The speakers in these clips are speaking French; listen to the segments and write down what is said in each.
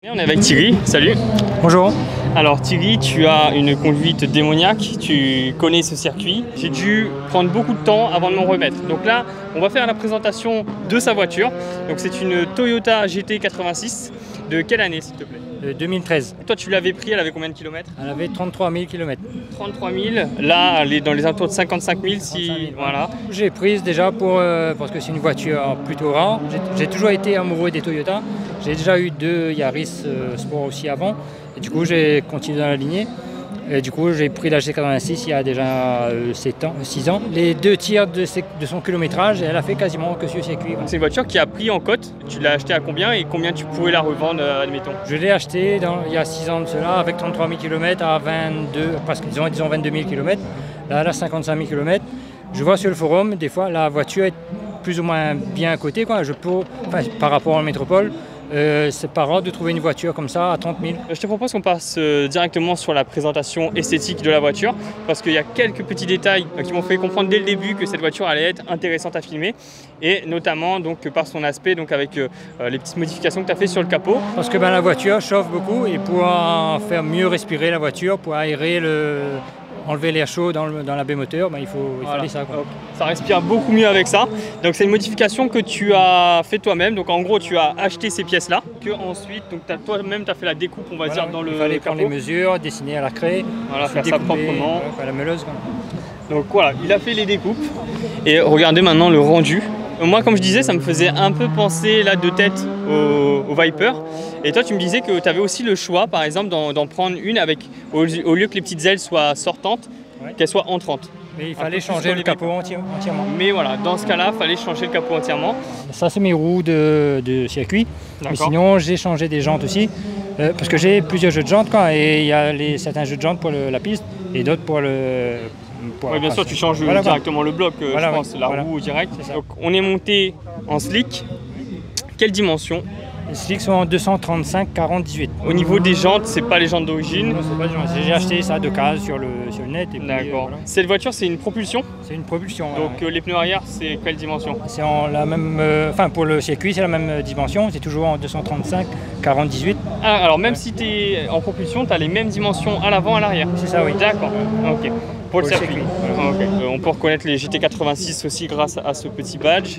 On est avec Thierry, salut. Bonjour. Alors Thierry, tu as une conduite démoniaque, tu connais ce circuit. J'ai dû prendre beaucoup de temps avant de m'en remettre. Donc là, on va faire la présentation de sa voiture. Donc c'est une Toyota GT86. De quelle année s'il te plaît? 2013. Toi tu l'avais pris, elle avait combien de kilomètres? Elle avait 33 000 km. 33 000, là elle est dans les alentours de 55 000 si... 000, voilà. J'ai prise déjà parce que c'est une voiture plutôt rare. J'ai toujours été amoureux des Toyota. J'ai déjà eu deux Yaris Sport aussi avant. Et du coup j'ai continué dans la lignée. Et du coup j'ai pris la G86 il y a déjà 6 ans. Les deux tiers de son kilométrage, elle a fait quasiment que sur circuit. C'est une voiture qui a pris en cote. Tu l'as achetée à combien et combien tu pouvais la revendre, admettons? Je l'ai achetée il y a 6 ans de cela avec 33 000 km à 22, parce qu'ils ont 22 000 km. Là elle a 55 000 km. Je vois sur le forum, des fois la voiture est plus ou moins bien cotée, quoi. Par rapport à la métropole. C'est pas rare de trouver une voiture comme ça à 30 000. Je te propose qu'on passe directement sur la présentation esthétique de la voiture parce qu'il y a quelques petits détails qui m'ont fait comprendre dès le début que cette voiture allait être intéressante à filmer et notamment donc, par son aspect donc, avec les petites modifications que tu as fait sur le capot. Parce que la voiture chauffe beaucoup et pour faire mieux respirer la voiture, pour aérer enlever l'air chaud dans la baie moteur, il fallait ça. Quoi. Ça respire beaucoup mieux avec ça. Donc c'est une modification que tu as fait toi-même. Donc en gros tu as acheté ces pièces-là, que ensuite toi-même tu as fait la découpe, on va dire, dans le capot. Il fallait prendre les mesures, dessiner à la craie, faire ça proprement. La meuleuse. Quoi. Donc voilà, il a fait les découpes. Et regardez maintenant le rendu. Moi, comme je disais, ça me faisait un peu penser là de tête au Viper. Et toi, tu me disais que tu avais aussi le choix, par exemple, d'en prendre une avec, au lieu que les petites ailes soient sortantes, qu'elles soient entrantes. Mais il fallait changer le capot entièrement. Mais voilà, dans ce cas-là, il fallait changer le capot entièrement. Ça, c'est mes roues de circuit. Mais sinon, j'ai changé des jantes aussi. Parce que j'ai plusieurs jeux de jantes, quoi. Et il y a certains jeux de jantes pour la piste et d'autres pour le... Oui, bien sûr, tu changes directement le bloc, je pense, la roue direct. Donc, on est monté en slick. Quelle dimension? Les slicks sont en 235/40/18. Au niveau des jantes, c'est pas les jantes d'origine? Non, c'est pas les jantes. J'ai acheté ça de case sur le net. D'accord. Voilà. Cette voiture, c'est une propulsion? C'est une propulsion. Donc les pneus arrière, c'est quelle dimension? C'est en la même. Pour le circuit, c'est la même dimension. C'est toujours en 235/40/18. Ah, alors même si tu es en propulsion, tu as les mêmes dimensions à l'avant et à l'arrière? C'est ça, oui. D'accord. Ok. Pour le circuit. Voilà. Okay. On peut reconnaître les GT86 aussi grâce à ce petit badge.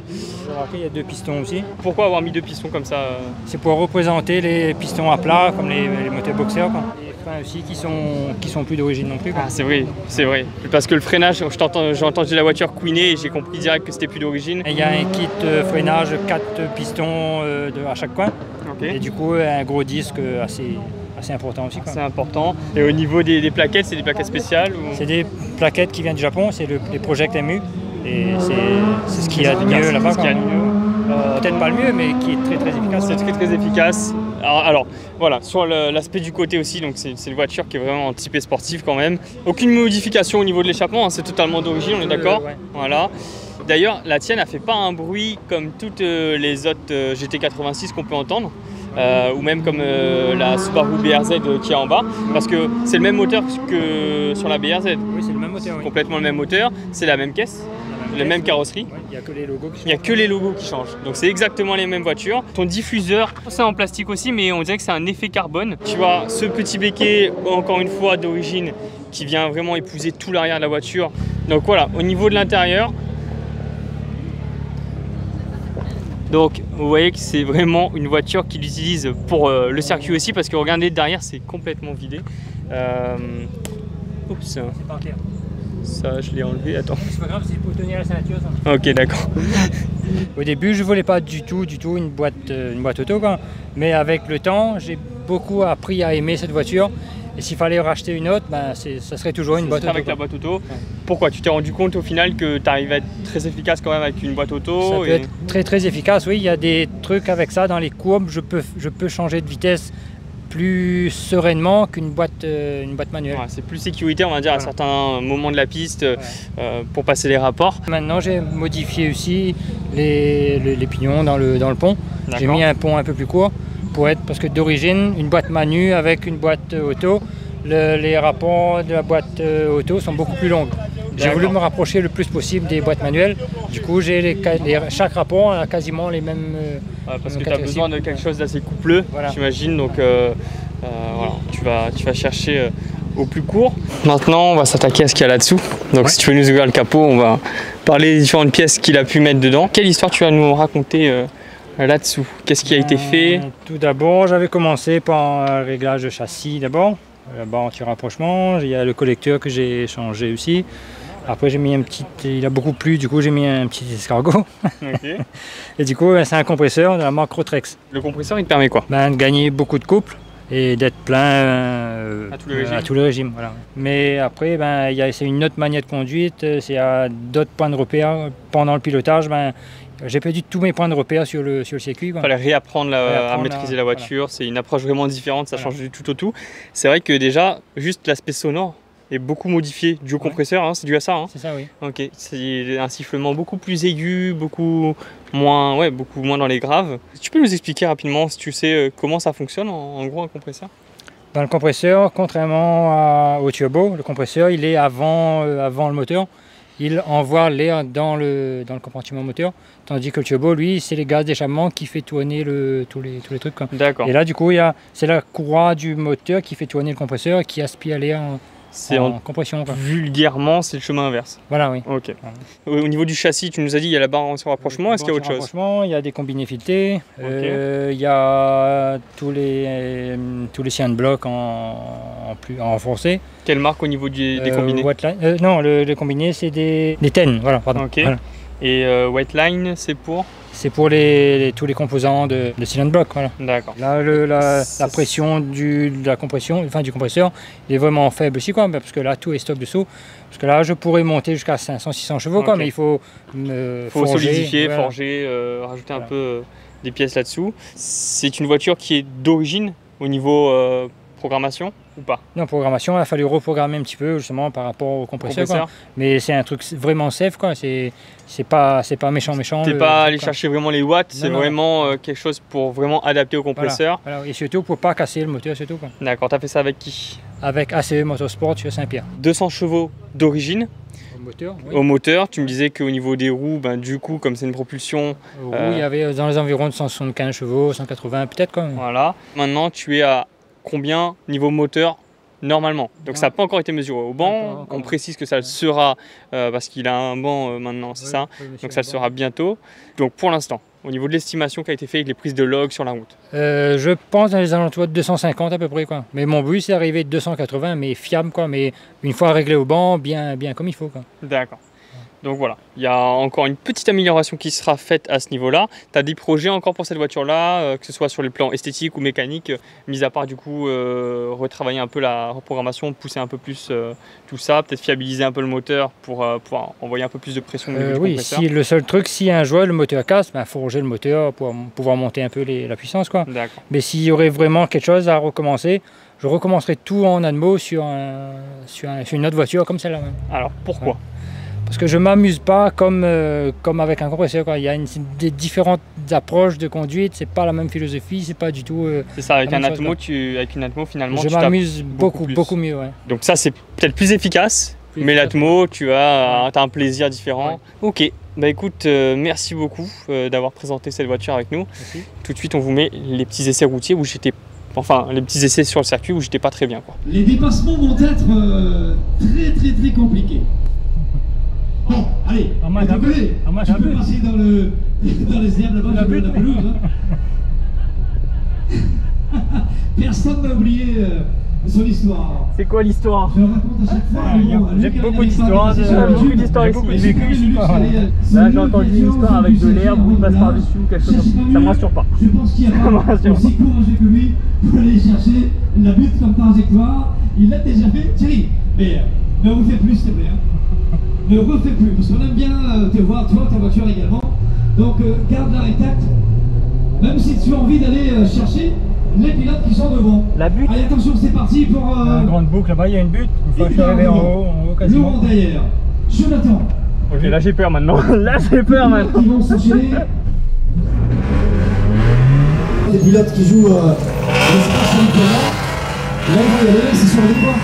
Après, il y a deux pistons aussi. Pourquoi avoir mis deux pistons comme ça? C'est pour représenter les pistons à plat, comme les moteurs boxers. Les freins aussi qui sont plus d'origine non plus. Quoi. Ah, c'est vrai, c'est vrai. Parce que le freinage, j'ai entendu la voiture couiner et j'ai compris direct que c'était plus d'origine. Il y a un kit freinage, 4 pistons à chaque coin. Okay. Et du coup, un gros disque assez important aussi. C'est important. Et au niveau des plaquettes, c'est des plaquettes spéciales ou... C'est des plaquettes qui viennent du Japon, c'est les Project MU. Et c'est ce qu'il y a de mieux là-bas. Peut-être pas le mieux, mais qui est très très efficace. C'est très très efficace. Alors voilà, sur l'aspect du côté aussi, donc c'est une voiture qui est vraiment typée sportive quand même. Aucune modification au niveau de l'échappement, c'est totalement d'origine, on est d'accord? Ouais. Voilà. D'ailleurs, la tienne, elle fait pas un bruit comme toutes les autres GT86 qu'on peut entendre. Ou même comme la Subaru BRZ qui est en bas, parce que c'est le même moteur que sur la BRZ. Oui, c'est le même moteur. Complètement le même moteur, c'est la même caisse, la même carrosserie. Il n'y a que les logos qui changent. Il n'y a que les logos qui changent. Donc c'est exactement les mêmes voitures. Ton diffuseur, c'est en plastique aussi, mais on dirait que c'est un effet carbone. Tu as ce petit béquet, encore une fois d'origine, qui vient vraiment épouser tout l'arrière de la voiture. Donc voilà, au niveau de l'intérieur, donc vous voyez que c'est vraiment une voiture qu'il utilise pour le circuit aussi, parce que regardez derrière, c'est complètement vidé. Oups. C'est pas clair. Ça, je l'ai enlevé, attends. C'est pas grave, c'est pour tenir la ceinture ça. Ok, d'accord. Au début, je voulais pas du tout une boîte auto, quoi. Mais avec le temps, j'ai beaucoup appris à aimer cette voiture. Et s'il fallait racheter une autre, ça serait toujours une boîte auto. Avec la boîte auto. Ouais. Pourquoi? Tu t'es rendu compte au final que tu arrives à être très efficace quand même avec une boîte auto? Ça peut être très très efficace, oui. Il y a des trucs avec ça dans les courbes. Je peux changer de vitesse plus sereinement qu'une boîte manuelle. Ouais, c'est plus sécurité, on va dire, à certains moments de la piste pour passer les rapports. Maintenant, j'ai modifié aussi les pignons dans le pont. J'ai mis un pont un peu plus court. Parce que d'origine, une boîte manu avec une boîte auto, les rapports de la boîte auto sont beaucoup plus longs. J'ai voulu me rapprocher le plus possible des boîtes manuelles. Du coup, chaque rapport a quasiment les mêmes. Parce que tu as besoin de quelque chose d'assez coupleux, voilà. J'imagine. Donc voilà, tu vas chercher au plus court. Maintenant, on va s'attaquer à ce qu'il y a là-dessous. Donc si tu veux nous ouvrir le capot, on va parler des différentes pièces qu'il a pu mettre dedans. Quelle histoire tu vas nous raconter là-dessous? Qu'est-ce qui a été fait? Tout d'abord, j'avais commencé par un réglage de châssis d'abord. Là-bas anti-rapprochement, il y a le collecteur que j'ai changé aussi. Après j'ai mis un petit, il a beaucoup plu, du coup j'ai mis un petit escargot. Okay. Et du coup c'est un compresseur de la marque Rotrex. Le compresseur il te permet quoi? De gagner beaucoup de couple et d'être plein à tous les régimes. Voilà. Mais après c'est une autre manière de conduite, c'est à d'autres points de repère. Pendant le pilotage, j'ai perdu tous mes points de repère sur le circuit. Il fallait réapprendre à maîtriser la voiture, voilà. C'est une approche vraiment différente, ça change du tout au tout. C'est vrai que déjà, juste l'aspect sonore est beaucoup modifié dû au compresseur, hein, c'est dû à ça. Hein. C'est ça, oui. Ok, c'est un sifflement beaucoup plus aigu, beaucoup moins dans les graves. Tu peux nous expliquer rapidement, si tu sais, comment ça fonctionne en gros un compresseur? Dans le compresseur, contrairement au turbo, le compresseur il est avant le moteur. Il envoie l'air dans le compartiment moteur, tandis que le turbo, lui, c'est les gaz d'échappement qui fait tourner tous les trucs. D'accord. Et là, du coup, c'est la courroie du moteur qui fait tourner le compresseur et qui aspire l'air en compression. Vulgairement, c'est le chemin inverse. Voilà, oui. Ok. Voilà. Au niveau du châssis, tu nous as dit il y a la barre anti-rapprochement, est-ce qu'il y a autre chose? Il y a des combinés filetés, il y a tous les siens de bloc en renforcé. Quelle marque au niveau des combinés? Non, les combinés, c'est des TEN, voilà, pardon. Okay. Voilà. Et Whiteline, c'est pour? C'est pour tous les composants de cylinder bloc, voilà. D'accord. Là, la pression de la compression, enfin du compresseur, il est vraiment faible aussi, quoi, parce que là, tout est stock dessous. Parce que là, je pourrais monter jusqu'à 500-600 chevaux, quoi, mais il faut solidifier, forger, rajouter un peu des pièces là-dessous. C'est une voiture qui est d'origine au niveau programmation ou pas? Non, programmation, il a fallu reprogrammer un petit peu justement par rapport au compresseur. Quoi. Mais c'est un truc vraiment safe, quoi. C'est pas méchant. T'es pas allé chercher vraiment les watts, c'est vraiment quelque chose pour vraiment adapter au compresseur. Voilà. Et surtout pour pas casser le moteur, surtout. D'accord, t'as fait ça avec qui? Avec ACE Motorsport sur Saint-Pierre. 200 chevaux d'origine. Au moteur, tu me disais qu'au niveau des roues, du coup, comme c'est une propulsion... Aux roues, il y avait dans les environs de 175 chevaux, 180 peut-être. Voilà. Maintenant, tu es à combien niveau moteur normalement? Donc ça n'a pas encore été mesuré au banc, on précise que ça le sera parce qu'il a un banc maintenant, c'est ça? Donc ça le sera bientôt. Donc pour l'instant, au niveau de l'estimation qui a été faite avec les prises de log sur la route? Je pense dans les alentours de 250 à peu près, quoi. Mais mon but c'est d'arriver de 280, mais fiable, quoi. Mais une fois réglé au banc, bien comme il faut, quoi. D'accord. Donc voilà, il y a encore une petite amélioration qui sera faite à ce niveau-là. Tu as des projets encore pour cette voiture-là, que ce soit sur les plans esthétiques ou mécaniques, mis à part du coup retravailler un peu la reprogrammation, pousser un peu plus tout ça, peut-être fiabiliser un peu le moteur pour pouvoir envoyer un peu plus de pression au niveau du compresseur. Oui, le seul truc, si un jour le moteur casse, il faut ranger le moteur pour pouvoir monter un peu la puissance, quoi. Mais s'il y aurait vraiment quelque chose à recommencer, je recommencerai tout en Admo sur une autre voiture comme celle-là. Alors pourquoi? Parce que je ne m'amuse pas comme avec un compresseur, quoi. Il y a des différentes approches de conduite, c'est pas la même philosophie, c'est pas du tout. C'est ça, avec une Atmo finalement. Je m'amuse beaucoup mieux. Ouais. Donc ça c'est peut-être plus efficace, mais l'Atmo tu as un plaisir différent. Ouais. Ok, bah écoute, merci beaucoup d'avoir présenté cette voiture avec nous. Merci. Tout de suite on vous met les petits essais routiers où j'étais. Enfin, les petits essais sur le circuit où j'étais pas très bien, quoi. Les dépassements vont être très compliqués. Bon, allez, tu peux passer dans les herbes là-bas, je veux la pelouse. Personne n'a oublié son histoire. C'est quoi l'histoire? Je raconte à chaque fois. J'ai beaucoup d'histoires ici. J'ai vécu une histoire. Là, j'ai entendu une histoire avec de l'herbe où il passe par-dessus ou quelque chose comme ça. Ça me rassure pas. Je pense qu'il y a pas aussi courageux que lui pour aller chercher la butte comme trajectoire. Il l'a déjà fait, Thierry. Mais ne refais plus, s'il te plaît. Ne refais plus, parce qu'on aime bien te voir, toi, ta voiture également. Donc garde-la intacte, même si tu as envie d'aller chercher les pilotes qui sont devant. La butte. Allez, attention, c'est parti pour... Une grande boucle là-bas, il y a une butte. Une fois que je suis arrivé en haut quasiment. Laurent derrière, Jonathan. Ok, là j'ai peur maintenant. Là j'ai peur maintenant. Ils vont s'enchaîner. Les pilotes qui jouent l'espace championnat. Là, ils vont y aller, c'est sur les doigts.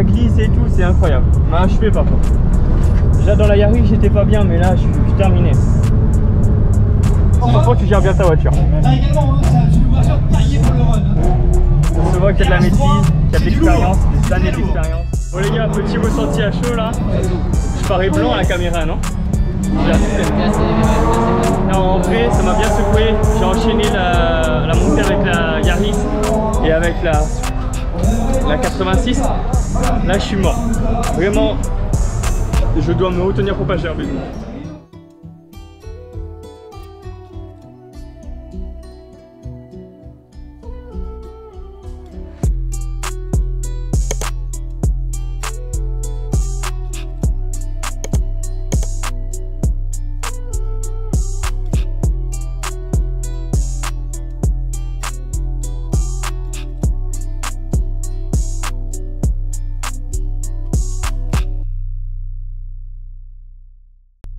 glisse et tout, c'est incroyable. M'a achevé par contre. Déjà dans la Yaris j'étais pas bien, mais là je suis terminé. Franchement tu gères bien ta voiture. Là également, c'est une voiture taillée pour le run. On se voit qu'il y a de la maîtrise, qu'il y a de l'expérience, des années d'expérience. Bon les gars, petit ressenti à chaud là. Je parais blanc à la caméra, non? Non, en vrai, ça m'a bien secoué. J'ai enchaîné la montée avec la Yaris et avec la 86. Là, je suis mort. Vraiment, je dois me retenir pour pas gerber.